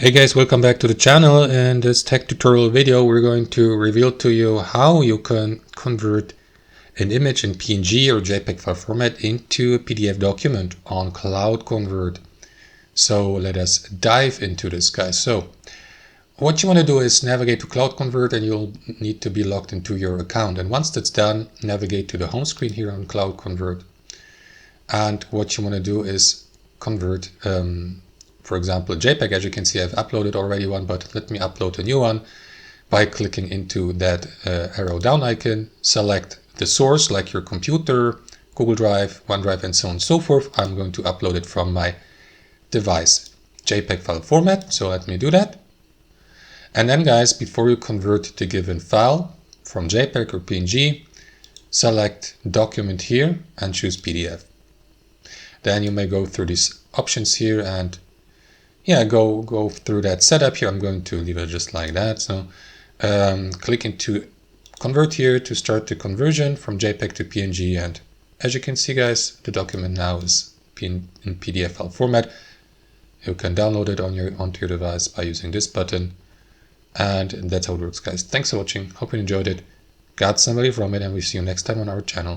Hey guys, welcome back to the channel. In this tech tutorial video we're going to reveal to you how you can convert an image in PNG or JPEG file format into a PDF document on CloudConvert. So let us dive into this, guys. So what you want to do is navigate to CloudConvert, and you'll need to be logged into your account. And once that's done, navigate to the home screen here on CloudConvert. And what you want to do is convert for example, a JPEG. As you can see, I've uploaded already one, but let me upload a new one by clicking into that arrow down icon. Select the source, like your computer, Google Drive, OneDrive, and so on and so forth. I'm going to upload it from my device JPEG file format, so let me do that. And then, guys, before you convert the given file from JPEG or PNG, select Document here and choose PDF. Then you may go through these options here and go through that setup here. I'm going to leave it just like that. So click into Convert here to start the conversion from JPEG to PNG. And as you can see, guys, the document now is in PDF file format. You can download it onto your device by using this button. And that's how it works, guys. Thanks for watching. Hope you enjoyed it. Got some value from it, and we'll see you next time on our channel.